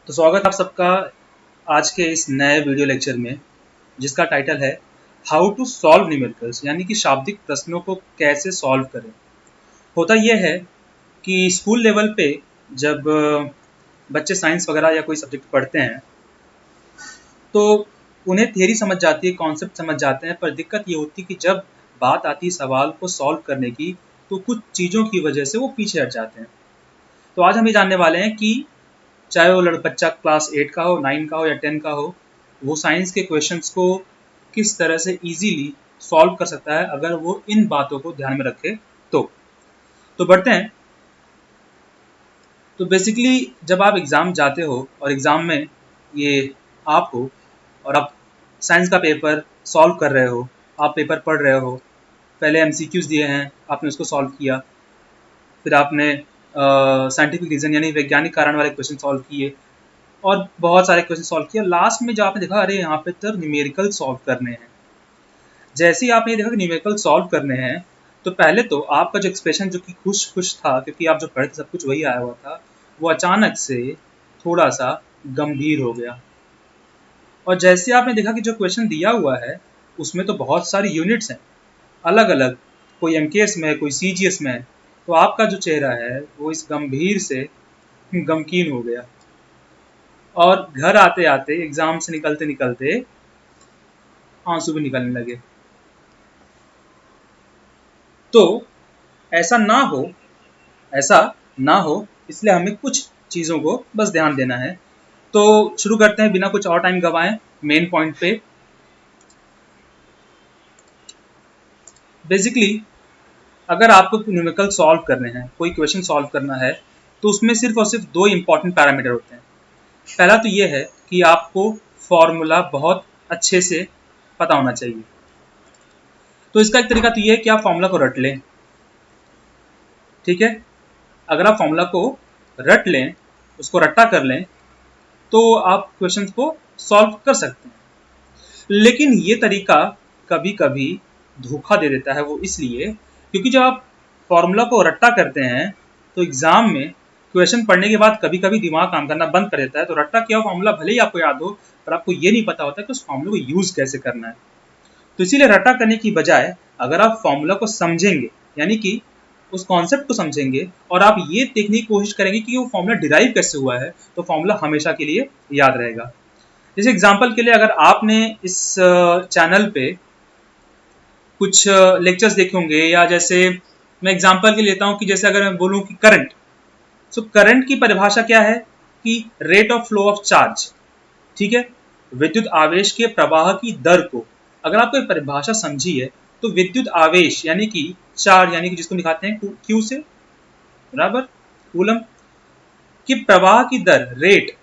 तो स्वागत है आप सबका आज के इस नए वीडियो लेक्चर में, जिसका टाइटल है हाउ टू सॉल्व न्यूमेरिकल्स, यानी कि शाब्दिक प्रश्नों को कैसे सॉल्व करें। होता यह है कि स्कूल लेवल पे जब बच्चे साइंस वगैरह या कोई सब्जेक्ट पढ़ते हैं तो उन्हें थियरी समझ जाती है, कॉन्सेप्ट समझ जाते हैं, पर दिक्कत ये होती है कि जब बात आती है सवाल को सॉल्व करने की तो कुछ चीज़ों की वजह से वो पीछे हट जाते हैं। तो आज हम ये जानने वाले हैं कि चाहे वो बच्चा क्लास 8 का हो, 9 का हो या 10 का हो, वो साइंस के क्वेश्चंस को किस तरह से इजीली सॉल्व कर सकता है अगर वो इन बातों को ध्यान में रखे तो बढ़ते हैं। तो बेसिकली जब आप एग्ज़ाम जाते हो और एग्ज़ाम में ये आप हो और आप साइंस का पेपर सॉल्व कर रहे हो, आप पेपर पढ़ रहे हो, पहले एमसीक्यूज़ दिए हैं, आपने उसको सॉल्व किया, फिर आपने साइंटिफिक रीज़न यानी वैज्ञानिक कारण वाले क्वेश्चन सॉल्व किए और बहुत सारे क्वेश्चन सॉल्व किया। लास्ट में जब आपने देखा अरे यहाँ पे तो न्यूमेरिकल सॉल्व करने हैं, जैसे ही आपने ये देखा कि न्यूमेरिकल सॉल्व करने हैं तो पहले तो आपका जो एक्सप्रेशन जो कि खुश खुश था क्योंकि आप जो पढ़े थे सब कुछ वही आया हुआ था, वो अचानक से थोड़ा सा गंभीर हो गया। और जैसे आपने देखा कि जो क्वेश्चन दिया हुआ है उसमें तो बहुत सारी यूनिट्स हैं अलग अलग, कोई एमकेएस में है, कोई सीजीएस में है, तो आपका जो चेहरा है वो इस गंभीर से गमकीन हो गया और घर आते आते एग्जाम से निकलते निकलते आंसू भी निकलने लगे। तो ऐसा ना हो ऐसा ना हो इसलिए हमें कुछ चीज़ों को बस ध्यान देना है। तो शुरू करते हैं बिना कुछ और टाइम गवाएं मेन पॉइंट पे। बेसिकली अगर आपको न्यूमेरिकल सॉल्व करने हैं, कोई क्वेश्चन सॉल्व करना है, तो उसमें सिर्फ और सिर्फ दो इंपॉर्टेंट पैरामीटर होते हैं। पहला तो ये है कि आपको फॉर्मूला बहुत अच्छे से पता होना चाहिए। तो इसका एक तरीका तो ये है कि आप फॉर्मूला को रट लें, ठीक है। अगर आप फॉर्मूला को रट लें, उसको रट्टा कर लें, तो आप क्वेश्चन को सॉल्व कर सकते हैं। लेकिन ये तरीका कभी कभी धोखा दे देता है, वो इसलिए क्योंकि जब आप फॉर्मूला को रट्टा करते हैं तो एग्जाम में क्वेश्चन पढ़ने के बाद कभी कभी दिमाग काम करना बंद कर देता है। तो रट्टा किया फॉर्मूला भले ही आपको याद हो, पर आपको ये नहीं पता होता कि उस फॉर्मूले को यूज कैसे करना है। तो इसीलिए रट्टा करने की बजाय अगर आप फॉर्मूला को समझेंगे, यानी कि उस कॉन्सेप्ट को समझेंगे और आप ये देखने की कोशिश करेंगे कि वो फॉर्मूला डिराइव कैसे हुआ है, तो फॉर्मूला हमेशा के लिए याद रहेगा। जैसे एग्जाम्पल के लिए अगर आपने इस चैनल पे कुछ लेक्चर्स देखे होंगे, या जैसे मैं एग्जांपल के लेता हूं कि जैसे अगर मैं बोलूं कि करंट, सो करंट की परिभाषा क्या है कि rate of flow of charge, ठीक है, विद्युत आवेश के प्रवाह की दर को। अगर आपको ये परिभाषा समझी है तो विद्युत आवेश यानी कि चार्ज, यानी कि जिसको दिखाते हैं क्यू से बराबर कूलम, की प्रवाह की दर रेट,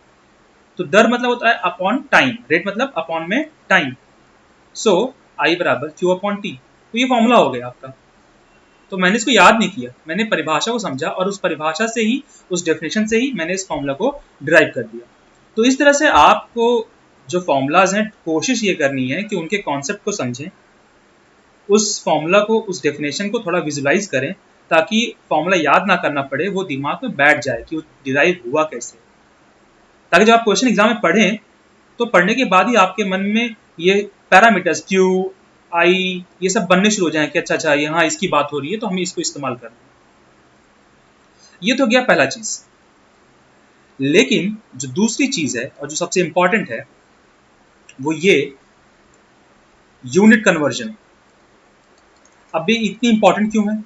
तो दर मतलब होता है अपॉन टाइम, रेट मतलब अपॉन में टाइम, सो आई बराबर क्यू अपॉन टी। तो ये फॉर्मूला हो गया आपका। तो मैंने इसको याद नहीं किया, मैंने परिभाषा को समझा और उस परिभाषा से ही, उस डेफिनेशन से ही मैंने इस फॉर्मूला को डिराइव कर दिया। तो इस तरह से आपको जो फॉर्मूलाज हैं कोशिश ये करनी है कि उनके कॉन्सेप्ट को समझें, उस फॉर्मूला को, उस डेफिनेशन को थोड़ा विजुलाइज करें, ताकि फॉर्मूला याद ना करना पड़े, वो दिमाग में बैठ जाए कि वो डिराइव हुआ कैसे, ताकि जब आप क्वेश्चन एग्जाम में पढ़ें तो पढ़ने के बाद ही आपके मन में ये पैरामीटर्स क्यू आई ये सब बनने शुरू हो जाए कि अच्छा अच्छा यहाँ इसकी बात हो रही है तो हमें इसको इस्तेमाल करना है। ये तो गया पहला चीज। लेकिन जो दूसरी चीज है और जो सबसे इंपॉर्टेंट है वो ये यूनिट कन्वर्जन। अब ये इतनी इंपॉर्टेंट क्यों है?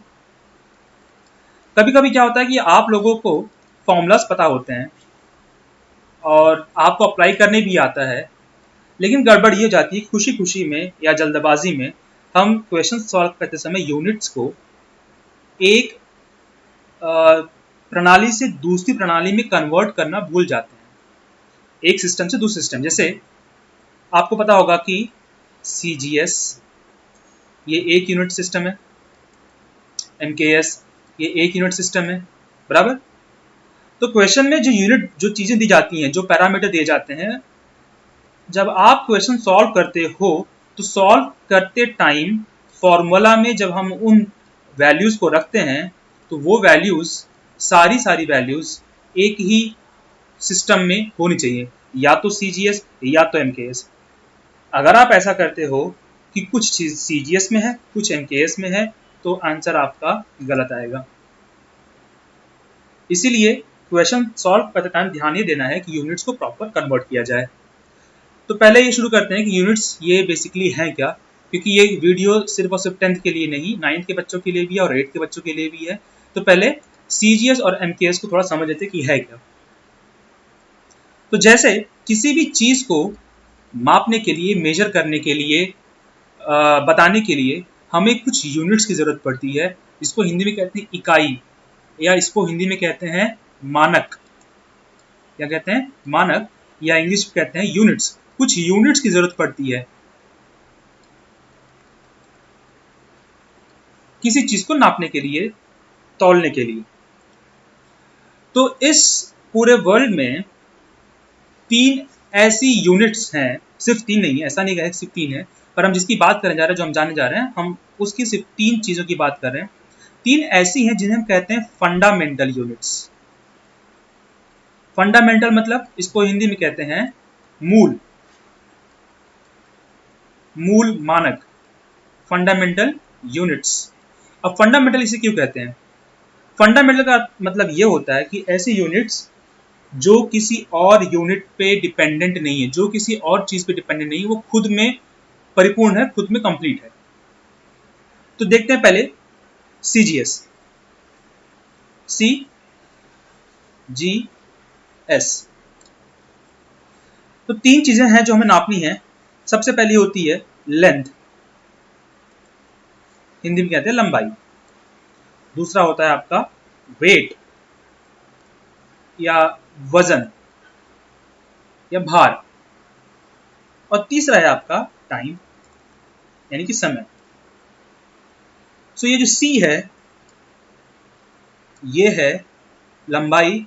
कभी कभी क्या होता है कि आप लोगों को फॉर्मूलाज पता होते हैं और आपको अप्लाई करने भी आता है, लेकिन गड़बड़ ये जाती है खुशी खुशी में या जल्दबाजी में हम क्वेश्चन सॉल्व करते समय यूनिट्स को एक प्रणाली से दूसरी प्रणाली में कन्वर्ट करना भूल जाते हैं, एक सिस्टम से दूसरे सिस्टम। जैसे आपको पता होगा कि सीजीएस ये एक यूनिट सिस्टम है, एमकेएस ये एक यूनिट सिस्टम है, बराबर। तो क्वेश्चन में जो यूनिट, जो चीजें दी जाती हैं, जो पैरामीटर दिए जाते हैं, जब आप क्वेश्चन सॉल्व करते हो तो सॉल्व करते टाइम फॉर्मूला में जब हम उन वैल्यूज को रखते हैं तो वो वैल्यूज सारी वैल्यूज एक ही सिस्टम में होनी चाहिए, या तो CGS या तो MKS। अगर आप ऐसा करते हो कि कुछ चीज CGS में है कुछ MKS में है, तो आंसर आपका गलत आएगा। इसीलिए क्वेश्चन सॉल्व करते टाइम ध्यान ये देना है कि यूनिट्स को प्रॉपर कन्वर्ट किया जाए। तो पहले ये शुरू करते हैं कि यूनिट्स ये बेसिकली हैं क्या, क्योंकि ये वीडियो सिर्फ और सिर्फ 10th के लिए नहीं, 9th के बच्चों के लिए भी है और 8th के बच्चों के लिए भी है। तो पहले CGS और MKS को थोड़ा समझ लेते हैं कि है क्या। तो जैसे किसी भी चीज को मापने के लिए, मेजर करने के लिए, बताने के लिए हमें कुछ यूनिट्स की जरूरत पड़ती है। इसको हिंदी में कहते हैं इकाई, या इसको हिंदी में कहते हैं मानक। क्या कहते हैं? मानक, या इंग्लिश में कहते हैं यूनिट्स। कुछ यूनिट्स की जरूरत पड़ती है किसी चीज को नापने के लिए, तौलने के लिए। तो इस पूरे वर्ल्ड में 3 ऐसी यूनिट्स हैं, सिर्फ 3 नहीं है, ऐसा नहीं है सिर्फ 3 है, पर हम जिसकी बात करने जा रहे हैं, जो हम जानने जा रहे हैं, हम उसकी सिर्फ 3 चीजों की बात कर रहे हैं। 3 ऐसी हैं जिन्हें हम कहते हैं फंडामेंटल यूनिट्स। फंडामेंटल मतलब इसको हिंदी में कहते हैं मूल, मूल मानक, फंडामेंटल यूनिट्स। अब फंडामेंटल इसे क्यों कहते हैं? फंडामेंटल का मतलब यह होता है कि ऐसी यूनिट्स जो किसी और यूनिट पे डिपेंडेंट नहीं है, जो किसी और चीज पे डिपेंडेंट नहीं है, वो खुद में परिपूर्ण है, खुद में कंप्लीट है। तो देखते हैं पहले CGS, CGS। तो 3 चीजें हैं जो हमें नापनी है। सबसे पहली होती है लेंथ, हिंदी में कहते हैं लंबाई। दूसरा होता है आपका वेट या वजन या भार। और तीसरा है आपका टाइम, यानी कि समय। सो ये जो C है, ये है लंबाई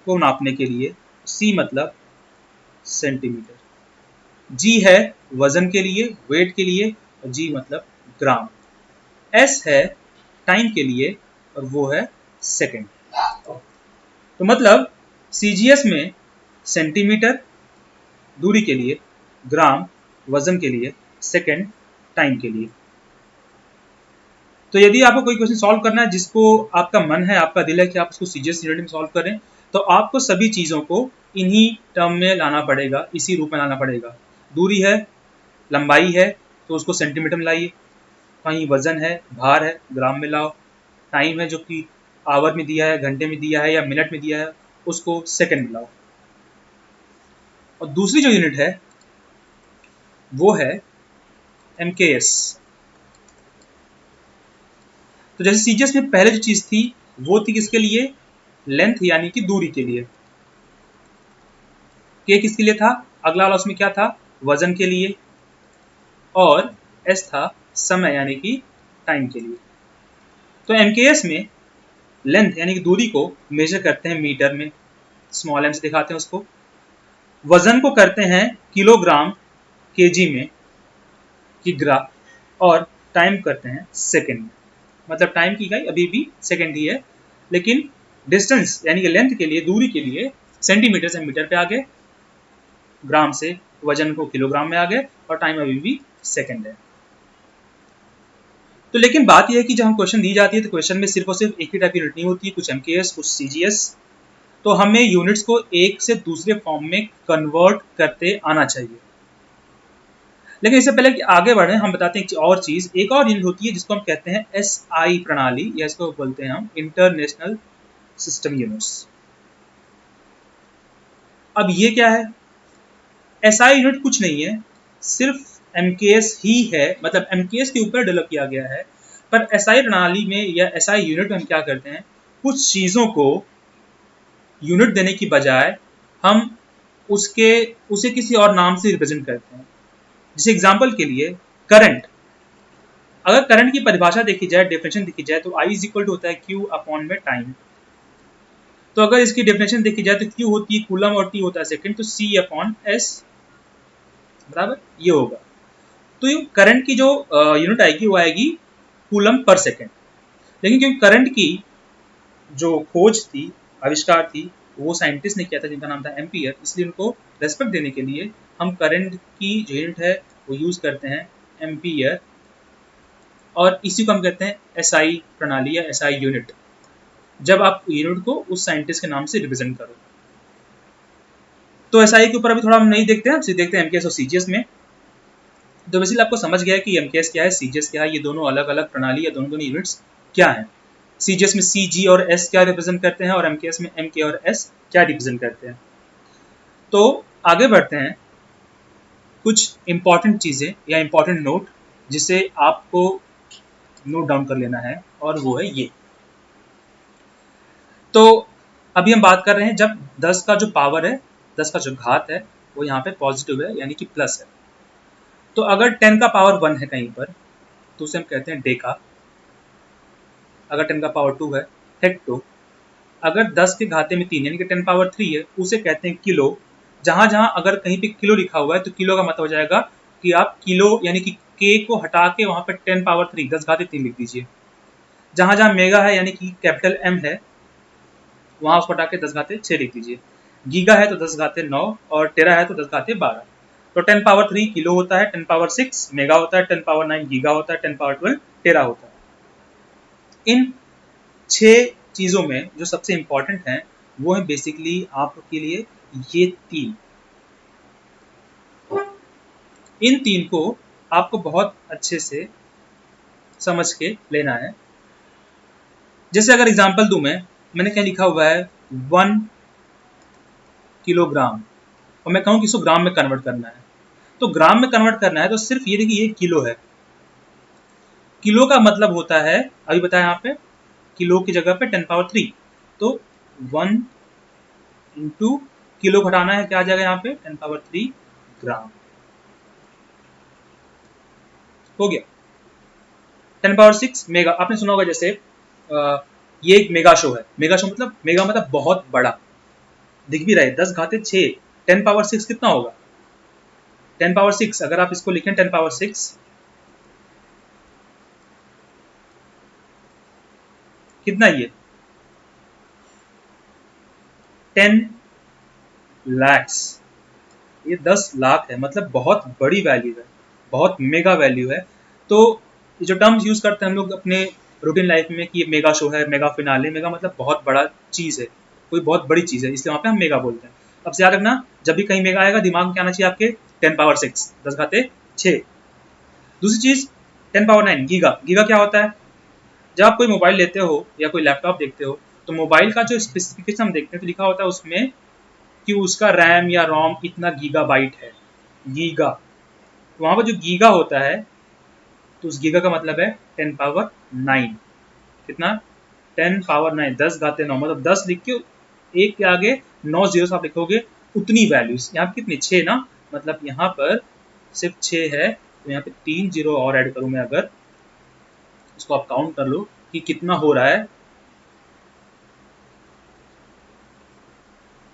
को नापने के लिए, C मतलब सेंटीमीटर। G है वजन के लिए, वेट के लिए, और G मतलब ग्राम। S है टाइम के लिए, और वो है सेकंड। तो मतलब CGS में सेंटीमीटर दूरी के लिए, ग्राम वजन के लिए, सेकंड टाइम के लिए। तो यदि आपको कोई क्वेश्चन सॉल्व करना है जिसको आपका मन है, आपका दिल है कि आप उसको CGS यूनिट में सॉल्व करें, तो आपको सभी चीजों को इन्हीं टर्म में लाना पड़ेगा, इसी रूप में लाना पड़ेगा। दूरी है, लंबाई है, तो उसको सेंटीमीटर में लाइए। कहीं वजन है, भार है, ग्राम में लाओ। टाइम है जो कि आवर में दिया है, घंटे में दिया है या मिनट में दिया है, उसको सेकंड में लाओ। और दूसरी जो यूनिट है वो है MKS। तो जैसे CGS में पहले जो चीज थी वो थी किसके लिए? लेंथ यानी कि दूरी के लिए। K किसके लिए था? अगला वाला उसमें क्या था? वजन के लिए। और S था समय यानी कि टाइम के लिए। तो MKS में लेंथ यानी कि दूरी को मेजर करते हैं मीटर में, स्मॉल m से दिखाते हैं उसको। वजन को करते हैं किलोग्राम kg में, किग्रा। और टाइम करते हैं सेकंड में। मतलब टाइम की इकाई अभी भी सेकंड ही है, लेकिन डिस्टेंस यानी कि लेंथ के लिए, दूरी के लिए सेंटीमीटर से मीटर पे आ गए, ग्राम से वजन को किलोग्राम में आ गए, और टाइम अभी भी सेकंड है। तो लेकिन बात यह है कि जब हम क्वेश्चन दी जाती है तो क्वेश्चन में सिर्फ और सिर्फ एक ही टाइप की यूनिट नहीं होती है, कुछ MKS कुछ CGS। तो हमें यूनिट्स को एक से दूसरे फॉर्म में कन्वर्ट करते आना चाहिए। लेकिन इससे पहले कि आगे बढ़े हम बताते हैं और चीज, एक और यूनिट होती है जिसको हम कहते हैं SI प्रणाली, या इसको बोलते हैं हम इंटरनेशनल सिस्टम यूनिट्स। अब ये क्या है? SI यूनिट कुछ नहीं है, सिर्फ MKS ही है, मतलब MKS के ऊपर डेवलप किया गया है। पर SI प्रणाली में या SI यूनिट में हम क्या करते हैं, कुछ चीजों को यूनिट देने की बजाय हम उसे किसी और नाम से रिप्रेजेंट करते हैं। जैसे एग्जांपल के लिए करंट। अगर करंट की परिभाषा देखी जाए, डेफिनेशन देखी जाए, तो I इज इक्वल टू होता है Q अपॉन में टाइम। तो अगर इसकी डेफिनेशन देखी जाए तो Q होती है कूलम और T होता है सेकंड, तो C अपॉन S बराबर ये होगा। तो ये करंट की जो यूनिट आएगी वो आएगी कूलम पर सेकंड। लेकिन क्योंकि करंट की जो खोज थी, आविष्कार थी, वो साइंटिस्ट ने किया था जिनका नाम था एम्पियर, इसलिए उनको रेस्पेक्ट देने के लिए हम करंट की जो यूनिट है वो यूज़ करते हैं एम्पियर, और इसी को हम कहते हैं एसआई प्रणाली या एसआई यूनिट, जब आप यूनिट को उस साइंटिस्ट के नाम से रिप्रेजेंट करो। तो एसआई के ऊपर अभी थोड़ा हम नहीं देखते हैं, हम सीधे देखते हैं एमकेएस और सीजीएस में। तो बेसिकली आपको समझ गया है कि एमकेएस क्या है, सीजीएस क्या है, ये दोनों अलग अलग प्रणाली या दोनों यूनिट्स क्या है। सीजीएस में सी, जी और एस क्या रिप्रेजेंट करते हैं, और एमकेएस में एम, के और एस क्या रिप्रेजेंट करते हैं। तो आगे बढ़ते हैं, कुछ इंपॉर्टेंट चीज़ें या इंपॉर्टेंट नोट जिसे आपको नोट डाउन कर लेना है, और वो है ये। तो अभी हम बात कर रहे हैं जब 10 का जो पावर है, 10 का जो घात है वो यहाँ पे पॉजिटिव है यानी कि प्लस है। तो अगर 10 का पावर 1 है कहीं पर तो उसे हम कहते हैं डेका, अगर 10 का पावर 2 है हेक्टो, अगर 10 के घाते में 3 यानी कि 10 पावर 3 है उसे कहते हैं किलो। जहां जहां अगर कहीं पे किलो लिखा हुआ है तो किलो का मतलब हो जाएगा कि आप किलो यानी कि के को हटा के वहां पे 10 पावर 3 10 घाते 3 लिख दीजिए। जहां जहां मेगा है यानी कि कैपिटल एम है वहां उसको हटा के 10 घाते 6 लिख दीजिए। गीगा है तो 10 घाते 9, और टेरा है तो 10 घाते 12। तो 10 पावर 3 किलो होता है, 10 पावर 6 मेगा होता है, 10 पावर 9 गीगा होता है, 10 पावर 12 टेरा होता है। इन 6 चीज़ों में जो सबसे इंपॉर्टेंट है वो है बेसिकली आपके लिए ये 3। इन 3 को आपको बहुत अच्छे से समझ के लेना है। जैसे अगर एग्जांपल दूं मैंने क्या लिखा हुआ है 1 किलोग्राम, और मैं कहूँ कि इसको ग्राम में कन्वर्ट करना है। तो ग्राम में कन्वर्ट करना है तो सिर्फ ये देखिए ये किलो है। किलो का मतलब होता है, अभी बताया यहाँ पे किलो की जगह पे 10 पावर 3, तो 1 इंटू किलो घटाना है, क्या आ जाएगा यहाँ पे 10 पावर 3 ग्राम। हो गया। 10 पावर 6 मेगा, आपने सुना होगा जैसे ये एक मेगा शो है। मेगा शो मतलब मेगा मतलब बहुत बड़ा, दिख भी रहा है 10 घाते 6, 10 पावर 6 कितना होगा 10 पावर 6, अगर आप इसको लिखें 10 पावर 6 कितना, ये 10 लैक्स, ये 10 लाख है, मतलब बहुत बड़ी वैल्यू है, बहुत मेगा वैल्यू है। तो ये जो टर्म्स यूज करते हैं हम लोग अपने रूटीन लाइफ में कि ये मेगा शो है, मेगा फिनाले, मेगा मतलब बहुत बड़ा चीज़ है, कोई बहुत बड़ी चीज़ है, इसलिए वहाँ पे हम मेगा बोलते हैं। अब से याद रखना, जब भी कहीं मेगा आएगा दिमाग में क्या आना चाहिए आपके 10 पावर 6 10 घाते 6। दूसरी चीज़ 10 पावर 9 गीगा। गीगा क्या होता है, जब आप कोई मोबाइल लेते हो या कोई लैपटॉप देखते हो तो मोबाइल का जो स्पेसिफिकेशन हम देखते हैं तो लिखा होता है उसमें कि उसका रैम या रोम इतना गीगाबाइट है, गीगा। वहां पर जो गीगा होता है तो उस गीगा का मतलब है 10 पावर 9। कितना 10 पावर 9, 10 घाते 9, मतलब 10 लिख के एक के आगे 9 जीरो आप लिखोगे, उतनी वैल्यूज। यहाँ पे कितनी 6 ना, मतलब यहाँ पर सिर्फ 6 है, तो यहाँ पे 3 जीरो और ऐड करूँ मैं, अगर इसको आप काउंट कर लो कि कितना हो रहा है,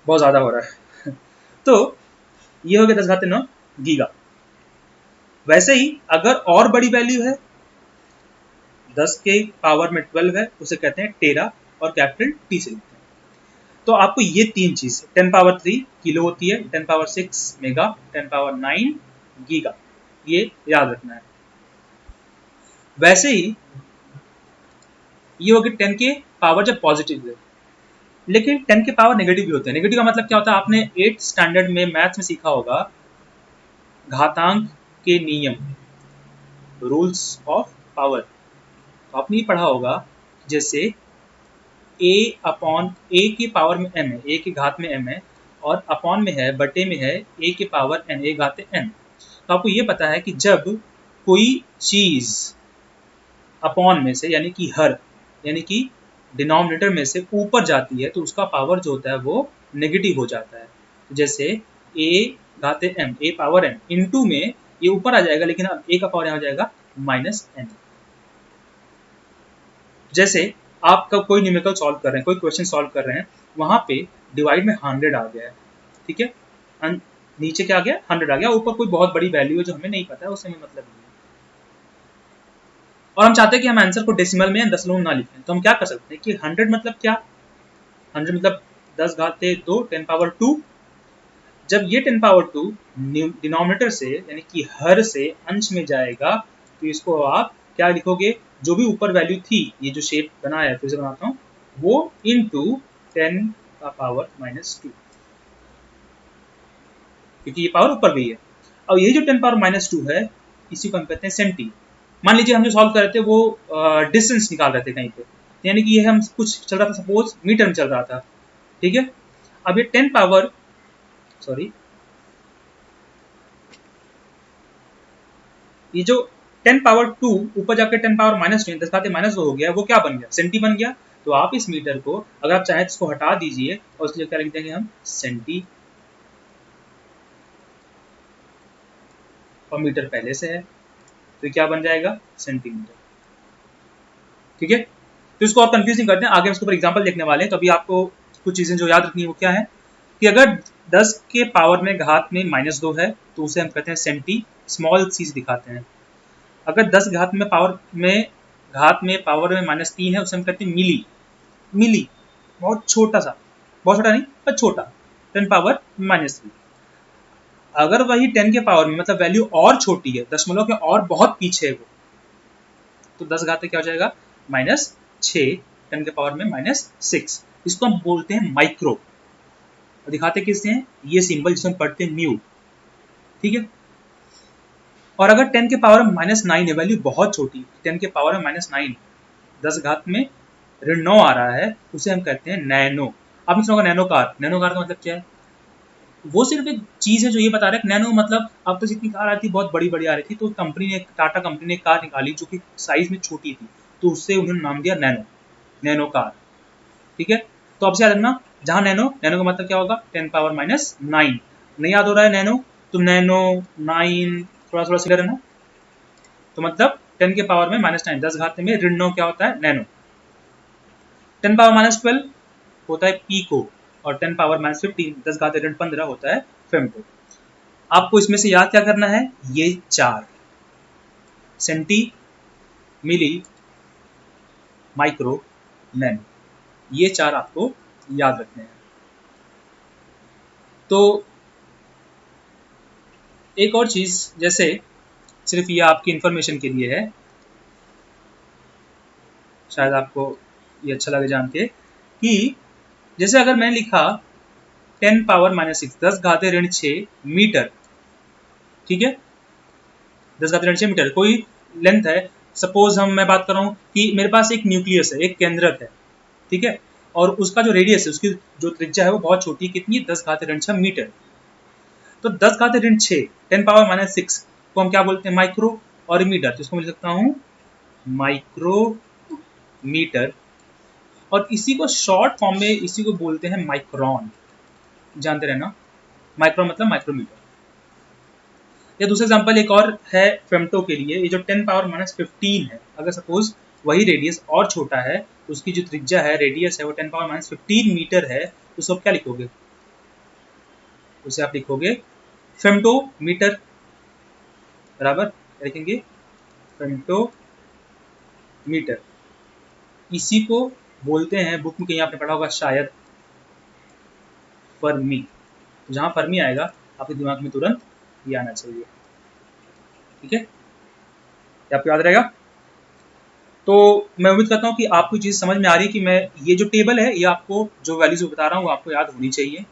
बहुत ज्यादा हो रहा है। तो ये हो गया 10 घाते 9 गीगा। वैसे ही अगर और बड़ी वैल्यू है 10 के पावर में 12 है उसे कहते हैं टेरा, और कैपिटल टी से लिखते हैं। तो आपको ये 3 चीज 10 पावर 3 किलो होती है, 10 पावर 6 मेगा, 10 पावर 9 गीगा, ये याद रखना है। वैसे ही ये हो गया 10 के पावर जब पॉजिटिव है, लेकिन 10 के पावर नेगेटिव भी होते हैं। नेगेटिव का मतलब क्या होता है, आपने 8th स्टैंडर्ड में मैथ्स में सीखा होगा घातांक के नियम, रूल्स ऑफ पावर। तो आपने ये पढ़ा होगा जैसे a अपॉन a की पावर में m है, a की घात में m है, और अपॉन में है, बटे में है a की पावर n, a घाते n। तो आपको ये पता है कि जब कोई चीज अपॉन में से यानी कि हर यानी कि डिनोमिनेटर में से ऊपर जाती है तो उसका पावर जो होता है वो नेगेटिव हो जाता है। तो जैसे a घाते m, a power n into में ये ऊपर आ जाएगा, लेकिन अब a का पावर यहाँ हो जाएगा माइनस n। जैसे आप कब कोई न्यूमेरिकल सॉल्व कर रहे हैं, कोई क्वेश्चन सॉल्व कर रहे हैं, वहां पे डिवाइड में 100 आ गया है, ठीक है, नीचे क्या आ गया 100 आ गया, ऊपर कोई बहुत बड़ी वैल्यू है जो हमें नहीं पता है, उससे हमें मतलब नहीं है, और हम चाहते हैं कि हम आंसर को डेसिमल में या दशमलव में ना लिखें। तो हम क्या कर सकते हैं कि 100 मतलब क्या, 100 मतलब 10 घाते 2 10 पावर 2। जब ये 10 पावर 2 डिनोमिनेटर से यानी कि हर से अंश में जाएगा तो इसको आप क्या लिखोगे, जो भी ऊपर वैल्यू थी, ये जो शेप बना है फिर से बनाता हूँ, वो इनटू 10 का पावर -2, क्योंकि ये पावर ऊपर गई है। और ये जो 10 पावर -2 है इसी को हम कहते हैं सेंटी। मान लीजिए हम जो सॉल्व कर रहे थे वो डिस्टेंस निकाल रहे थे कहीं पे, यानी कि ये हम कुछ चल रहा था, सपोज मीटर में चल रहा था, ठीक है। अब ये 10 पावर सॉरी ये जो 10 पावर 2 ऊपर जाकर 10 पावर -2 10 घाते -2 हो गया, वो क्या बन गया, सेंटी बन गया। तो आप इस मीटर को अगर आप चाहें तो इसको हटा दीजिए और उसके क्या लिख देंगे हम, सेंटी, और मीटर पहले से है तो क्या बन जाएगा, सेंटीमीटर, ठीक है। तो इसको आप कंफ्यूज नहीं करते हैं, आगे हम इसके ऊपर एग्जांपल देखने वाले हैं। तो अभी आपको कुछ चीजें जो याद रखनी है वो क्या है कि अगर 10 के पावर में घात में -2 है तो उसे हम कहते हैं सेंटी, स्मॉल सी दिखाते हैं। अगर 10 घात में पावर में -3 है उसे हम कहते हैं मिली, मिली बहुत छोटा सा, बहुत छोटा नहीं पर छोटा, 10 पावर -3। अगर वही 10 के पावर में मतलब वैल्यू और छोटी है, दशमलव के और बहुत पीछे है वो, तो 10 घात क्या हो जाएगा, -6, 10 के पावर में -6। इसको हम बोलते हैं माइक्रो, और दिखाते किससे हैं, ये सिंबल जिसे हम पढ़ते हैं म्यू, ठीक है। और अगर 10 के पावर में -9 है, वैल्यू बहुत छोटी, 10 के पावर में -9, 10 घात में ऋण 9 आ रहा है, उसे हम कहते हैं नैनो। आपने सुना होगा नैनो कार, नैनो कार का मतलब क्या है, वो सिर्फ एक चीज है जो ये बता रहा है, नैनो मतलब अब तो जितनी कार आती थी बहुत बड़ी बड़ी आ रही थी, तो कंपनी ने, टाटा कंपनी ने एक कार निकाली जो कि साइज में छोटी थी, तो उससे उन्होंने नाम दिया नैनो, नैनो कार, ठीक है। तो अब से याद रखना, जहां नैनो, नैनो का मतलब क्या होगा, 10 पावर -9। नहीं याद हो रहा है नैनो, तो नैनो 9 थोड़ा थोड़ा सीधा रहना, तो मतलब 10 के पावर में -9, 10 घात में ऋण 9 क्या होता है, नैनो। 10 पावर -12 होता है पीको, और 10 पावर -15 10 घात ऋण 15 होता है फेम्टो। आपको इसमें से याद क्या करना है, ये 4 सेंटी, मिली, माइक्रो, नैनो, ये 4 आपको याद रखने हैं। तो एक और चीज, जैसे सिर्फ ये आपकी इंफॉर्मेशन के लिए है, शायद आपको ये अच्छा लगे जान के, कि जैसे अगर मैंने लिखा 10 पावर -6 10 घाते ऋण 6 मीटर, ठीक है, 10 घाते ऋण 6 मीटर कोई लेंथ है। सपोज मैं बात कर रहा हूँ कि मेरे पास एक न्यूक्लियस है, एक केंद्रक है, ठीक है, और उसका जो रेडियस है, उसकी जो त्रिज्या है वो बहुत छोटी, कितनी, 10 घाते ऋण 6 मीटर। तो 10 घाते ऋण 6 10 पावर -6 को हम क्या बोलते हैं, माइक्रो, और मीटर तो इसको मैं लिख सकता हूँ माइक्रोमीटर, और इसी को शॉर्ट फॉर्म में इसी को बोलते हैं माइक्रोन, जानते रहना, माइक्रोन मतलब माइक्रोमीटर। या दूसरा एग्जांपल एक और है फेम्टो के लिए, ये जो 10 पावर -15 है, अगर सपोज वही रेडियस और छोटा है, उसकी जो त्रिज्या है, रेडियस है, वो 10 पावर -15 मीटर है, तो उसको आप क्या लिखोगे, उसे आप लिखोगे फेम्टो मीटर, बराबर लिखेंगे फेम्टो मीटर। इसी को बोलते हैं, बुक में कहीं आपने पढ़ा होगा शायद, फर्मी। तो जहां फर्मी आएगा आपके दिमाग में तुरंत ये आना चाहिए, ठीक है, ये आपको याद रहेगा। तो मैं उम्मीद करता हूँ कि आपको चीज़ समझ में आ रही है कि मैं ये जो टेबल है, ये आपको जो वैल्यूज बता रहा हूँ वो आपको याद होनी चाहिए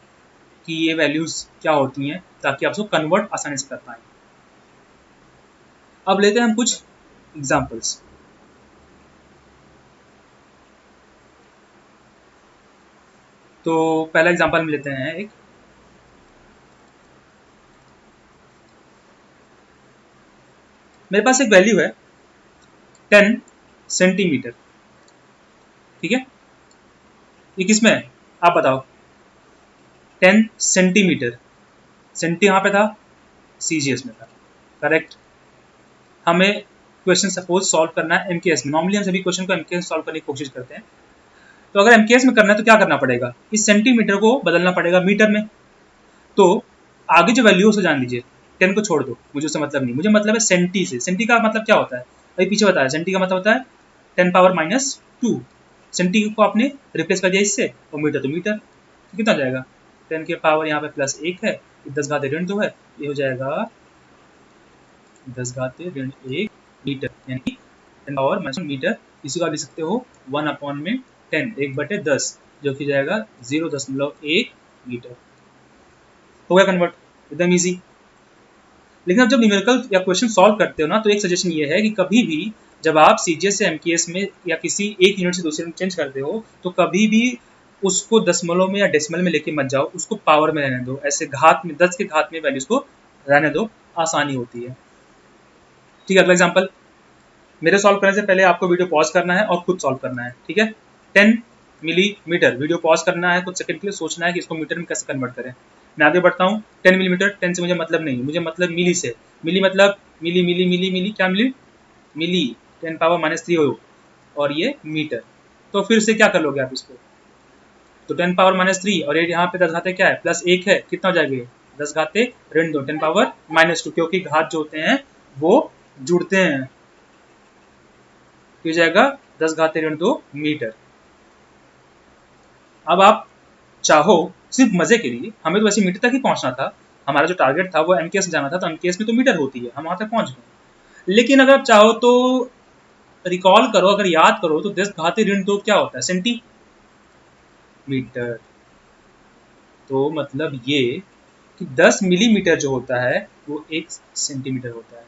कि ये वैल्यूज क्या होती हैं, ताकि आप उसको कन्वर्ट आसानी से कर पाएँ। अब लेते हैं हम कुछ एग्जाम्पल्स। तो पहला एग्जाम्पल हम लेते हैं एक, मेरे पास एक वैल्यू है 10 सेंटीमीटर, ठीक है, ये किसमें है आप बताओ, 10 सेंटीमीटर, सेंटी यहाँ पे था, सीजीएस में था, करेक्ट। हमें क्वेश्चन सपोज सॉल्व करना है एमकेएस में, नॉर्मली हम सभी क्वेश्चन को एमकेएस सॉल्व करने की कोशिश करते हैं। तो अगर एमकेएस में करना है तो क्या करना पड़ेगा, इस सेंटीमीटर को बदलना पड़ेगा मीटर में। तो आगे जो वैल्यू उसे जान लीजिए, 10 को छोड़ दो, मुझे उससे मतलब नहीं, मुझे मतलब है सेंटी से। सेंटी का मतलब क्या होता है, अभी पीछे बताया, सेंटी का मतलब होता है 10 पावर -2, सेंटी को आपने रिप्लेस कर दिया इससे, और मीटर तो मीटर, तो कितना जाएगा, 10 के पावर यहाँ पे प्लस 1 है, 10 घाते ऋण 2 है, ये हो जाएगा 10 घाते ऋण 1 मीटर, यानी 10 पावर माइनस मीटर। इसी को आप लिख सकते हो 1/10, 1/10, जो कि जाएगा 0.1 मीटर। हो गया कन्वर्ट, एकदम इजी। लेकिन अब जब न्यूमेरिकल या क्वेश्चन सॉल्व करते हो ना, तो एक सजेशन ये है कि कभी भी जब आप सीजीएस से एमकेएस में या किसी एक यूनिट से दूसरे में चेंज करते हो, तो कभी भी उसको दशमलव में या डेसिमल में लेके मत जाओ, उसको पावर में रहने दो, ऐसे घात में 10 के घात में वैल्यूज को रहने दो, आसानी होती है। ठीक है, अगला एग्जाम्पल। मेरे सॉल्व करने से पहले आपको वीडियो पॉज करना है और खुद सॉल्व करना है। ठीक है, 10 मिलीमीटर, वीडियो पॉज करना है, कुछ सेकंड के लिए सोचना है कि इसको मीटर में कैसे कन्वर्ट करें। मैं आगे बढ़ता हूँ। 10 मिलीमीटर, 10 से मुझे मतलब नहीं, मुझे मतलब मिली से। मिली मतलब मिली मिली मिली मिली, क्या मिली, मिली 10 पावर -3 हो, और ये मीटर। तो फिर से क्या कर लोगे आप इसको, तो 10 पावर -3 और ये यहाँ पे 10 घाते क्या है, प्लस 1 है, कितना हो जाएगा, 10 घाते ऋण 2, 10 पावर -2, क्योंकि घात जो होते हैं वो जुड़ते हैं, तो जाएगा 10 घाते ऋण 2 मीटर। अब आप चाहो सिर्फ मजे के लिए, हमें तो वैसे मीटर तक ही पहुंचना था, हमारा जो टारगेट था वो एमकेएस में जाना था, तो एमकेएस में तो मीटर होती है, हम वहां तक पहुंच गए। लेकिन अगर आप चाहो तो रिकॉल करो, अगर याद करो तो 10 घाते ऋण 2 क्या होता है, सेंटीमीटर। तो मतलब ये कि 10 मिलीमीटर जो होता है वो 1 सेंटीमीटर होता है।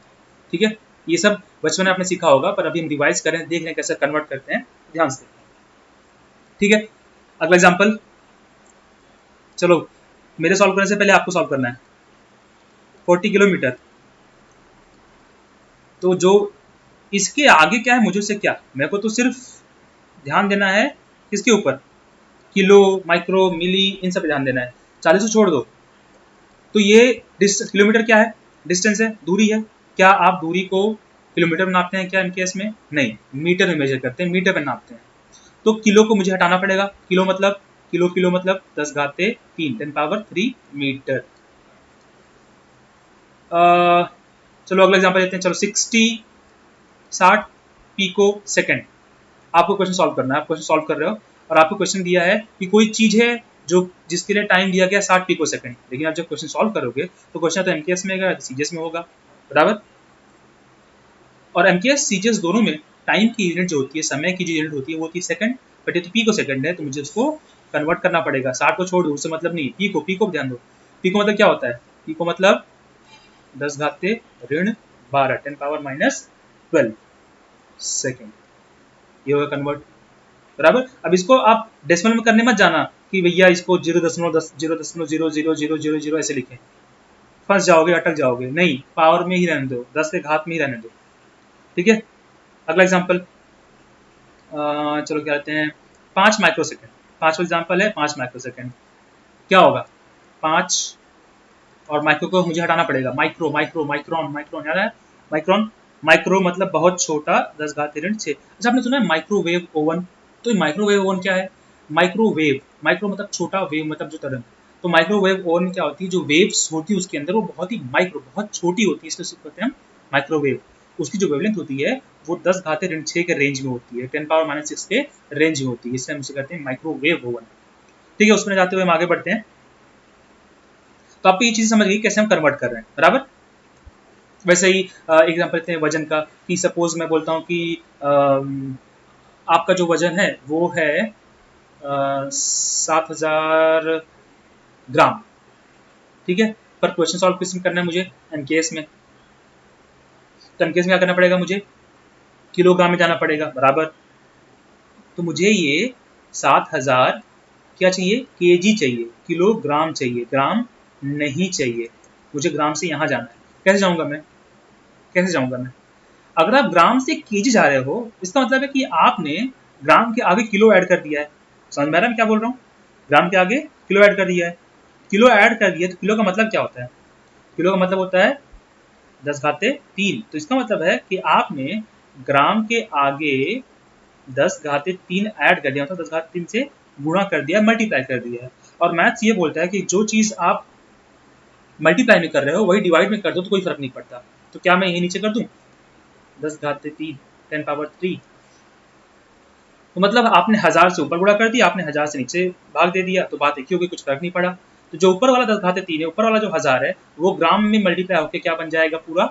ठीक है, ये सब बचपन में आपने सीखा होगा, पर अभी हम रिवाइज करें, देख रहे हैं कैसे कन्वर्ट करते हैं, ध्यान से। ठीक है, अगला एग्जाम्पल। चलो, मेरे सॉल्व करने से पहले आपको सॉल्व करना है। 40 किलोमीटर, तो जो इसके आगे क्या है, मुझे उससे क्या, मेरे को तो सिर्फ ध्यान देना है किसके ऊपर, किलो, माइक्रो, मिली, इन सब पे ध्यान देना है, 40 को छोड़ दो। तो ये किलोमीटर क्या है, डिस्टेंस है, दूरी है। क्या आप दूरी को किलोमीटर में नापते हैं क्या इनके केस में, नहीं, मीटर में मेजर करते हैं, मीटर में नापते हैं। तो किलो को मुझे हटाना पड़ेगा, किलो मतलब किलो मतलब 10 घाते 3, 10 पावर 3 मीटर। चलो अगला एग्जांपल लेते हैं। चलो 60 पिको सेकंड। आपको क्वेश्चन सॉल्व करना है, आप क्वेश्चन सॉल्व कर रहे हो और आपको क्वेश्चन दिया है कि कोई चीज है जो जिसके लिए टाइम दिया गया 60 पिको सेकंड, लेकिन आप जब क्वेश्चन सॉल्व करोगे तो क्वेश्चन तो एमकेएस में होगा, सीजीएस में होगा, बराबर। और एमकेएस सीजीएस दोनों में टाइम की यूनिट जो होती है, समय की जो यूनिट होती है वो होती है सेकंड, बट ये तो पिको सेकंड है, तो मुझे उसको कन्वर्ट करना पड़ेगा। 60 को छोड़ दो, उससे मतलब नहीं, पी को ध्यान दो। पी को मतलब क्या होता है, पी को मतलब 10 घाते ऋण 12, 10 पावर -12 सेकंड, ये होगा कन्वर्ट, बराबर। अब इसको आप डेसिमल में करने मत जाना कि भैया इसको 0.0000000 ऐसे लिखें, फंस जाओगे, अटक जाओगे, नहीं, पावर में ही रहने दो, 10 के घात में ही रहने दो। ठीक है, अगला एग्जाम्पल। चलो क्या कहते हैं, 5 माइक्रो सेकेंड। 5वां एग्जाम्पल है 5 माइक्रो सेकेंड। क्या होगा, 5 और माइक्रो को मुझे हटाना पड़ेगा, माइक्रो माइक्रो माइक्रोन, माइक्रोन याद है, माइक्रोन। माइक्रो मतलब बहुत छोटा, 10 घात ऋण 6। अच्छा, आपने सुना है माइक्रोवेव ओवन, तो माइक्रोवेव ओवन क्या है, माइक्रोवेव, माइक्रो मतलब छोटा, वेव मतलब जो तरंग। तो माइक्रोवेव ओवन क्या होती है, जो वेव्स होती है उसके अंदर वो बहुत ही माइक्रो, बहुत छोटी होती है, इसलिए उसको कहते हैं माइक्रोवेव। उसकी जो वेवलेंथ होती है वो 10 घाते ऋण 6 के रेंज में होती है, 10 पावर -6 के रेंज में होती है, इसलिए हम उसे कहते हैं माइक्रोवेव ओवन। ठीक है, उसमें जाते हुए हम आगे बढ़ते हैं। तो आपको ये चीज समझ गई कैसे हम कन्वर्ट कर रहे हैं, बराबर। वैसे ही एग्जाम्पल लेते हैं वजन का, कि सपोज मैं बोलता हूँ कि आपका जो वजन है वो है 7000 ग्राम। ठीक है, पर क्वेश्चन सॉल्व किस में करना है मुझे, एमकेएस में। तो एमकेएस में क्या करना पड़ेगा, मुझे किलोग्राम में जाना पड़ेगा, बराबर। तो मुझे ये 7000 क्या चाहिए, केजी चाहिए, किलोग्राम चाहिए, ग्राम नहीं चाहिए, मुझे ग्राम से यहाँ जाना है। कैसे जाऊँगा मैं, कैसे जाऊँगा मैं, अगर आप ग्राम से केजी जा रहे हो, इसका मतलब है कि आपने ग्राम के आगे किलो ऐड कर दिया है। समझ में आ रहा है मैं क्या बोल रहा हूँ, ग्राम के आगे किलो ऐड कर दिया है। किलो ऐड कर दिया तो किलो का मतलब क्या होता है, किलो का मतलब होता है 10 घाते 3। तो इसका मतलब है कि आपने ग्राम के आगे 10 घाते 3 ऐड कर दिया, मतलब 10 घाते 3 से गुणा कर दिया, मल्टीप्लाई कर दिया है। और मैथ्स ये बोलता है कि जो चीज़ आप मल्टीप्लाई में कर रहे हो वही डिवाइड में कर दो तो कोई फर्क नहीं पड़ता। तो क्या मैं ये नीचे कर दूं, 10 घाते 3, 10 पावर 3 तो मतलब आपने 1000 से ऊपर गुणा कर दिया, आपने 1000 से नीचे भाग दे दिया, तो बात एक ही होगी, कुछ फर्क नहीं पड़ा। तो जो ऊपर वाला 10 घाते 3 है, ऊपर वाला जो 1000 है, वो ग्राम में मल्टीप्लाई होकर क्या बन जाएगा, पूरा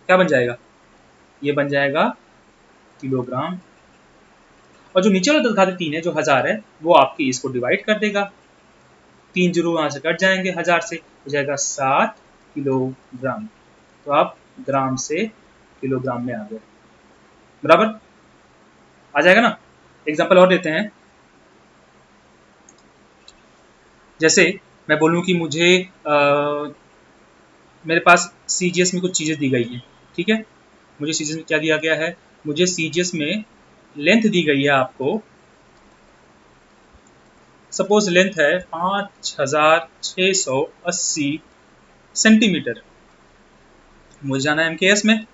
क्या बन जाएगा, ये बन जाएगा किलोग्राम। और जो नीचे वाला 10 घाते 3 है, जो 1000 है, वो आपकी इसको डिवाइड कर देगा, 3 जीरो वहां से कट जाएंगे, 1000 से हो जाएगा 7 किलोग्राम। तो आप ग्राम से किलोग्राम में आ गए, बराबर आ जाएगा ना। एग्जाम्पल और देते हैं, जैसे मैं बोलूं कि मुझे मेरे पास सीजीएस में कुछ चीज़ें दी गई हैं, ठीक है। मुझे सीजीएस में क्या दिया गया है, मुझे सीजीएस में लेंथ दी गई है आपको, सपोज लेंथ है 5680 सेंटीमीटर। मुझे जाना है एमकेएस में,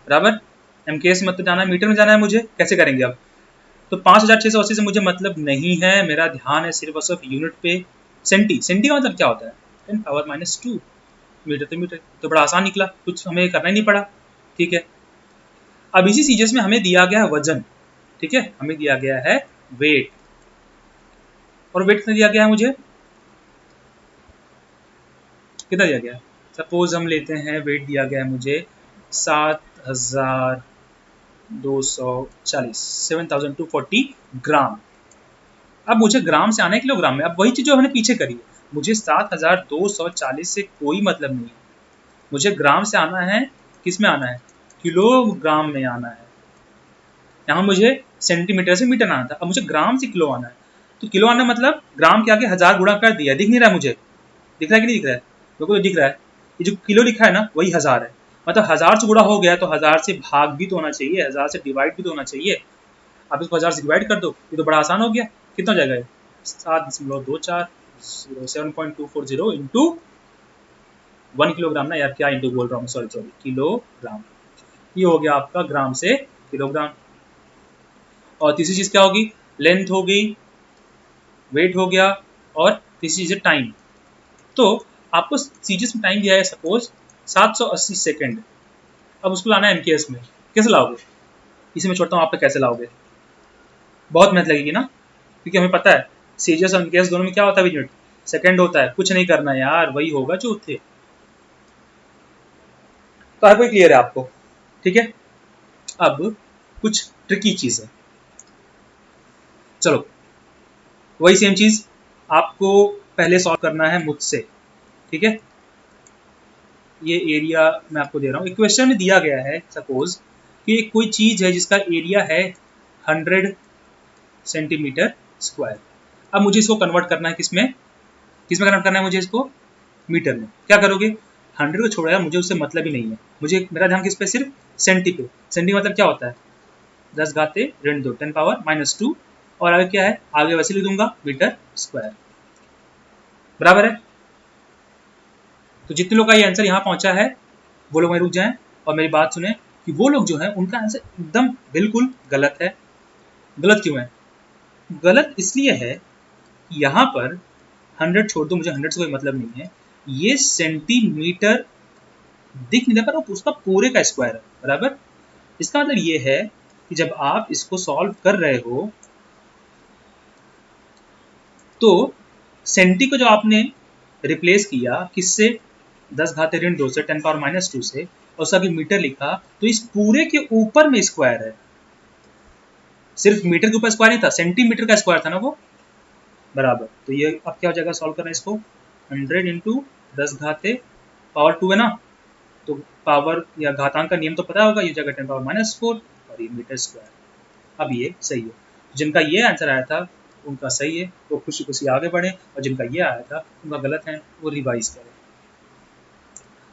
बराबर। एमकेएस में तो जाना है, मीटर में जाना है मुझे, कैसे करेंगे अब। तो 5680 से मुझे मतलब नहीं है, मेरा ध्यान है सिर्फ और सिर्फ यूनिट पे। सेंटी, सेंटी का मतलब क्या होता है, 10⁻⁻²। मीटर तो मीटर, तो बड़ा आसान निकला, कुछ हमें करना ही नहीं पड़ा, ठीक है। अब इसी सीजीएस में हमें दिया गया है वजन, ठीक है, हमें दिया गया है वेट, और वेट कितना दिया गया है मुझे, कितना दिया गया है, सपोज हम लेते हैं वेट दिया गया है मुझे 7240, 7240 ग्राम। अब मुझे ग्राम से आना है किलोग्राम में, अब वही चीज जो हमने पीछे करी है, मुझे 7240 से कोई मतलब नहीं है, मुझे ग्राम से आना है, किस में आना है, किलोग्राम में आना है। यहाँ मुझे सेंटीमीटर से मीटर आना था, अब मुझे ग्राम से किलो आना है। तो किलो आना मतलब ग्राम के आगे 1000 गुणा कर दिया, दिख नहीं रहा मुझे, दिख रहा है कि नहीं दिख रहा है, बिल्कुल दिख रहा है। ये जो किलो लिखा है ना, वही 1000 है, मतलब 1000 से गुणा हो गया तो 1000 से भाग भी तो होना चाहिए, 1000 से डिवाइड भी तो होना चाहिए। आप इसको 1000 से डिवाइड कर दो, ये तो बड़ा आसान हो गया। कितना हो जाएगा, 7.24, 7.240 इंटू 1 किलोग्राम ना यार, क्या इंटू बोल रहा हूँ, सॉरी किलोग्राम। ये हो गया आपका ग्राम से किलोग्राम। और तीसरी चीज क्या होगी, लेंथ हो गई, वेट हो गया, और तीसरी चीज है टाइम। तो आपको सीजीएस में टाइम दिया है सपोज 780 सेकेंड, अब उसको लाना है एमकेएस में, कैसे लाओगे, इसी में छोड़ता हूँ, आप पे कैसे लाओगे, बहुत मेहनत लगेगी ना, क्योंकि हमें पता है सीजीएस और एमकेएस दोनों में क्या होता है, यूनिट सेकंड होता है, कुछ नहीं करना यार, वही होगा जो थे। तो हर कोई क्लियर है आपको, ठीक है। अब कुछ ट्रिकी चीज है, चलो वही सेम चीज आपको पहले सॉल्व करना है मुझसे, ठीक है। ये एरिया मैं आपको दे रहा हूँ, इक्वेशन में दिया गया है सपोज कि कोई चीज है जिसका एरिया है 100 सेंटीमीटर स्क्वायर। अब मुझे इसको कन्वर्ट करना है, किसमें किसमें कन्वर्ट करना है मुझे इसको, मीटर में। क्या करोगे, 100 को छोड़ा, मुझे उससे मतलब ही नहीं है, मुझे मेरा ध्यान किस पे, सिर्फ सेंटी पे। सेंटी मतलब क्या होता है, 10 घाते ऋण 2, 10⁻⁻², और आगे क्या है, आगे वैसे लिख दूंगा मीटर स्क्वायर, बराबर है। तो जितने लोग का ये आंसर यहाँ पहुंचा है, वो लोग वहीं रुक जाएं और मेरी बात सुने कि वो लोग जो है उनका आंसर एकदम बिल्कुल गलत है। गलत क्यों है, गलत इसलिए है कि यहाँ पर 100 छोड़ दो, मुझे 100 से कोई मतलब नहीं है, ये सेंटीमीटर दिख नहीं रहा पर उसका पूरे का स्क्वायर है, बराबर। इसका मतलब ये है कि जब आप इसको सॉल्व कर रहे हो तो सेंटी को जो आपने रिप्लेस किया किससे, 10 घाते ऋण 2 से, 10⁻⁻² से, और उसका मीटर लिखा, तो इस पूरे के ऊपर में स्क्वायर है, सिर्फ मीटर के ऊपर स्क्वायर नहीं था, सेंटीमीटर का स्क्वायर था ना वो, बराबर। तो ये अब क्या हो जाएगा, सॉल्व करना है इसको, 100 इंटू 10 घाते पावर 2 है ना, तो पावर या घातांक का नियम तो पता होगा, ये जगह 10⁻⁴ और ये मीटर स्क्वायर। अब ये सही है, जिनका ये आंसर आया था उनका सही है, वो खुशी खुशी आगे बढ़े, और जिनका ये आया था उनका गलत है, वो रिवाइज करें।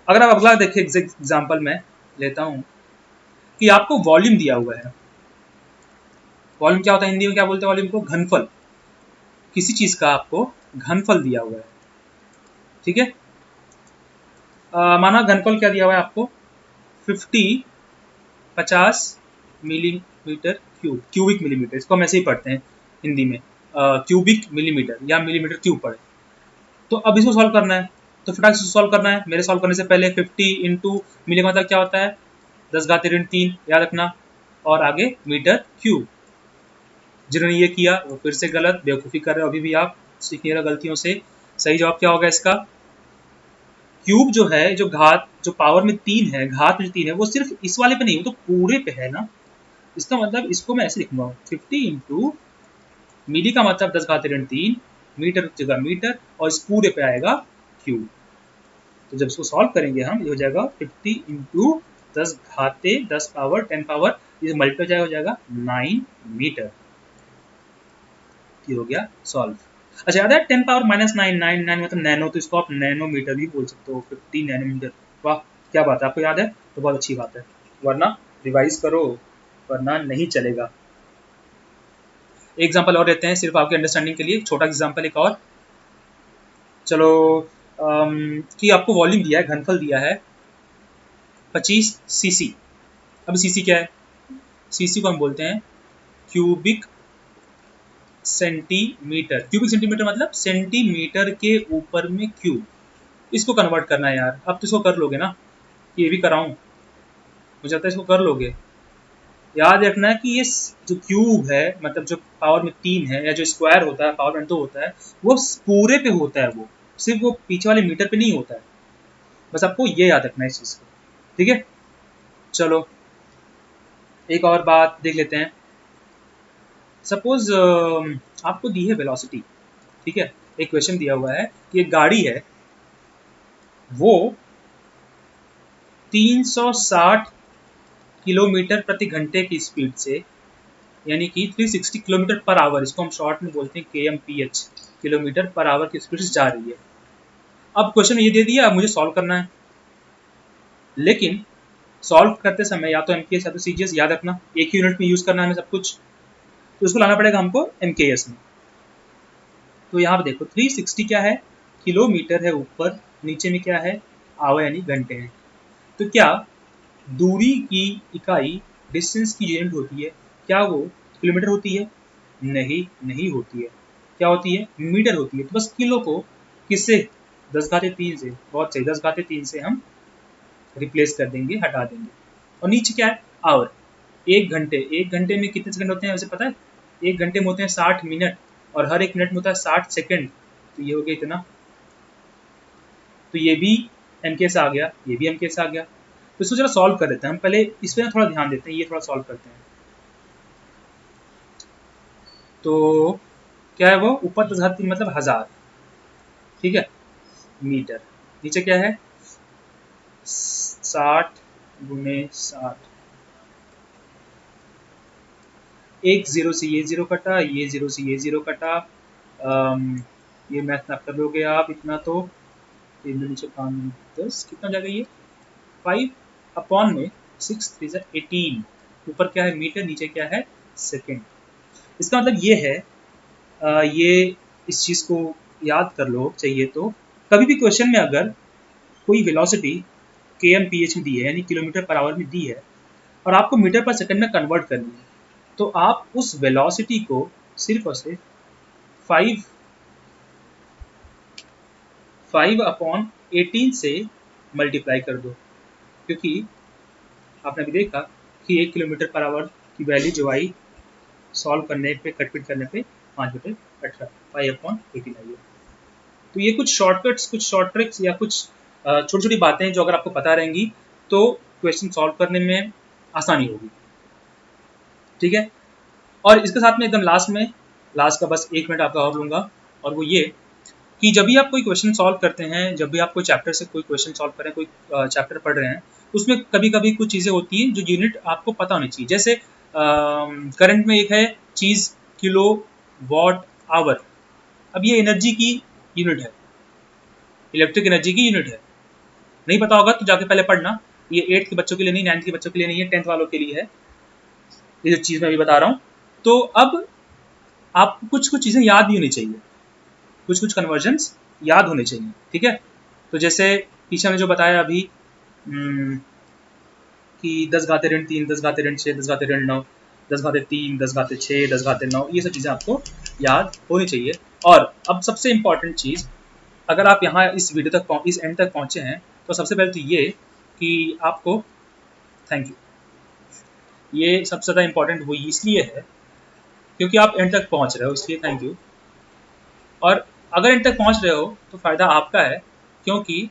अगर आप अगला देखिए, एग्जाम्पल में लेता हूँ कि आपको वॉल्यूम दिया हुआ है। वॉल्यूम क्या होता है, हिंदी में क्या बोलते हैं वॉल्यूम को, घनफल। किसी चीज का आपको घनफल दिया हुआ है, ठीक है। माना घनफल क्या दिया हुआ है आपको, 50 मिलीमीटर क्यूब, क्यूबिक मिलीमीटर, इसको हम ऐसे ही पढ़ते हैं हिंदी में, क्यूबिक मिलीमीटर या मिलीमीटर क्यूब पढ़े। तो अब इसको सॉल्व करना है, तो फटाक से सॉल्व करना है। मेरे सॉल्व करने से पहले 50 इंटू मिली मतलब क्या होता है, 10 घाते ऋण 3, याद रखना। और आगे मीटर क्यूब। जिन्होंने ये किया वो फिर से गलत, बेवकूफ़ी कर रहे हो अभी भी आप, सीखिएगा गलतियों से। सही जवाब क्या होगा इसका? क्यूब जो है, जो घात, जो पावर में 3 है, घात में 3 है, वो सिर्फ इस वाले पे नहीं, वो तो पूरे पे है ना। इसका मतलब इसको मैं ऐसे लिखूंगा 50 इंटू मिली का मतलब 10 घात ऋण 3, मीटर की जगह मीटर, और इस पूरे पे आएगा क्यूब। तो जब इसको सॉल्व करेंगे हम, ये हो जाएगा 50 इंटू 10 घाते 10 पावर 10 पावर, ये मल्टीप्लाई हो जाएगा 9 मीटर। ये हो गया सॉल्व। अच्छा याद है 10 पावर माइनस 9, 9 मतलब नैनो, तो इसको आप नैनोमीटर भी बोल सकते हो, 50 नैनोमीटर। वाह क्या बात है, आपको याद है तो बहुत अच्छी बात है, वरना रिवाइज करो, वरना नहीं चलेगा। एग्जाम्पल और लेते हैं सिर्फ आपके अंडरस्टैंडिंग के लिए, छोटा एग्जाम्पल एक और। चलो कि आपको वॉल्यूम दिया है, घनफल दिया है 25 सीसी। अब सीसी क्या है? सीसी को हम बोलते हैं क्यूबिक सेंटीमीटर। क्यूबिक सेंटीमीटर मतलब सेंटीमीटर के ऊपर में क्यूब। इसको कन्वर्ट करना है यार, अब तो इसको कर लोगे ना, ये भी कराऊं, मुझे लगता है इसको कर लोगे। याद रखना है कि ये जो क्यूब है, मतलब जो पावर में 3 है, या जो स्क्वायर होता है पावर में 2 होता है, वो पूरे पे होता है, वो सिर्फ वो पीछे वाले मीटर पे नहीं होता है। बस आपको ये याद रखना है इस चीज़ को, ठीक है। चलो एक और बात देख लेते हैं। सपोज आपको दी है वेलोसिटी, ठीक है, एक क्वेश्चन दिया हुआ है कि एक गाड़ी है, वो 360 किलोमीटर प्रति घंटे की स्पीड से, यानी कि 360 किलोमीटर पर आवर, इसको हम शॉर्ट में बोलते हैं kmph, किलोमीटर पर आवर की स्पीड से जा रही है। अब क्वेश्चन ये दे दिया, अब मुझे सॉल्व करना है, लेकिन सॉल्व करते समय या तो एमकेएस या तो सीजीएस याद रखना, एक ही यूनिट में यूज करना है हमें सब कुछ, तो उसको लाना पड़ेगा हमको एमकेएस में। तो यहाँ पे देखो 360 क्या है, किलोमीटर है ऊपर, नीचे में क्या है, आवर यानी घंटे हैं। तो क्या दूरी की इकाई, डिस्टेंस की यूनिट होती है, क्या वो किलोमीटर होती है? नहीं, नहीं होती है। क्या होती है? मीटर होती है। तो बस किलो को किससे, 10 घाते 3 से, बहुत सही, 10 घाते 3 से हम रिप्लेस कर देंगे, हटा देंगे। और नीचे क्या है? आवर। एक घंटे में कितने सेकंड होते हैं वैसे पता है? एक घंटे में होते हैं 60 मिनट, और हर एक मिनट में होता है 60 सेकंड। तो ये हो गया इतना, तो ये भी एमके से आ गया, ये भी एमके से आ गया। तो इसको जरा सॉल्व कर देते हैं हम, पहले इस पर थोड़ा ध्यान देते हैं, ये थोड़ा सॉल्व करते हैं। तो क्या है वो, ऊपर 10 मतलब 1000, ठीक है, मीटर। नीचे क्या है, 60 गुने 60, एक जीरो से ये जीरो कटा, ये जीरो से ये जीरो कटा, ये मैथ ना कर लोगे आप इतना, तो नीचे 5 10 कितना जाएगा ये, 5 में 6 3 18, ऊपर क्या है मीटर, नीचे क्या है सेकेंड। इसका मतलब ये है, ये इस चीज़ को याद कर लो चाहिए तो, कभी भी क्वेश्चन में अगर कोई वेलोसिटी kmph में दी है, यानी किलोमीटर पर आवर में दी है, और आपको मीटर पर सेकंड में कन्वर्ट करनी है, तो आप उस वेलोसिटी को सिर्फ और सिर्फ 5/18 से मल्टीप्लाई कर दो, क्योंकि आपने अभी देखा कि 1 किलोमीटर पर आवर की वैल्यू जो आई सॉल्व करने पे, कटपिट करने पे 5/18, 5/18 आई है। तो ये कुछ शॉर्टकट्स, कुछ शॉर्ट ट्रिक्स, या कुछ छोटी छोटी बातें जो अगर आपको पता रहेंगी तो क्वेश्चन सॉल्व करने में आसानी होगी, ठीक है। और इसके साथ में एकदम लास्ट का बस 1 मिनट आपका और लूँगा, और वो ये कि जब भी आप कोई क्वेश्चन सॉल्व करते हैं, जब भी आप कोई चैप्टर से कोई क्वेश्चन सॉल्व करें, कोई चैप्टर पढ़ रहे हैं, उसमें कभी कभी कुछ चीज़ें होती हैं जो यूनिट आपको पता होनी चाहिए। जैसे करंट में एक है चीज़ किलो वॉट आवर, अब ये एनर्जी की यूनिट है, इलेक्ट्रिक एनर्जी की यूनिट है। नहीं पता होगा तो जाके पहले पढ़ना, ये 8th के बच्चों के लिए नहीं, 9th के बच्चों के लिए नहीं है, 10th वालों के लिए है ये जो चीज़ मैं अभी बता रहा हूँ। तो अब आपको कुछ कुछ चीज़ें याद भी होनी चाहिए, कुछ कुछ कन्वर्जन्स याद होने चाहिए, ठीक है। तो जैसे पीछे हमने जो बताया अभी कि 10 घाते ऋण 3, 10 घाते ऋण 6, 10 घाते ऋण 9, 10 घाते 3, 10 घाते 6, 10 घाते 9, ये सब चीज़ें आपको याद होनी चाहिए। और अब सबसे इम्पॉर्टेंट चीज़, अगर आप यहाँ इस वीडियो तक, इस एंड तक पहुँचे हैं, तो सबसे पहले तो ये कि आपको थैंक यू, ये सबसे ज़्यादा इम्पोर्टेंट वो इसलिए है क्योंकि आप एंड तक पहुंच रहे हो, इसलिए थैंक यू। और अगर एंड तक पहुंच रहे हो तो फ़ायदा आपका है, क्योंकि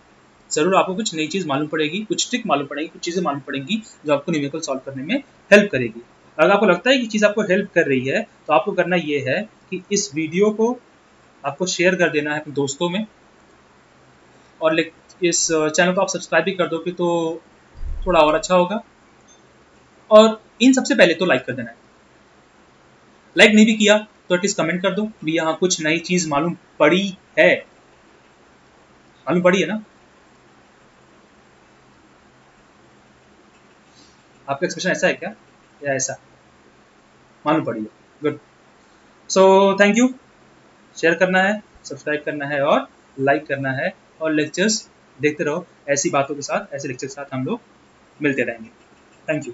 ज़रूर आपको कुछ नई चीज़ मालूम पड़ेगी, कुछ ट्रिक मालूम पड़ेगी, कुछ चीज़ें मालूम पड़ेंगी जो आपको न्यूमेरिकल सॉल्व करने में हेल्प करेगी। अगर आपको लगता है कि चीज़ आपको हेल्प कर रही है तो आपको करना ये है कि इस वीडियो को आपको शेयर कर देना है अपने दोस्तों में, और इस चैनल को आप सब्सक्राइब भी कर दोगे तो थोड़ा और अच्छा होगा। और इन सबसे पहले तो लाइक कर देना है, लाइक नहीं भी किया तो एटलीस्ट कमेंट कर दो भी यहाँ कुछ नई चीज़ मालूम पड़ी है। मालूम पड़ी है ना? आपका एक्सप्रेशन ऐसा है क्या, या ऐसा? मालूम पड़ी है, good. So thank you. Share करना है, सब्सक्राइब करना है और लाइक करना है, और लेक्चर्स देखते रहो। ऐसी बातों के साथ, ऐसे लेक्चर के साथ हम लोग मिलते रहेंगे। Thank you.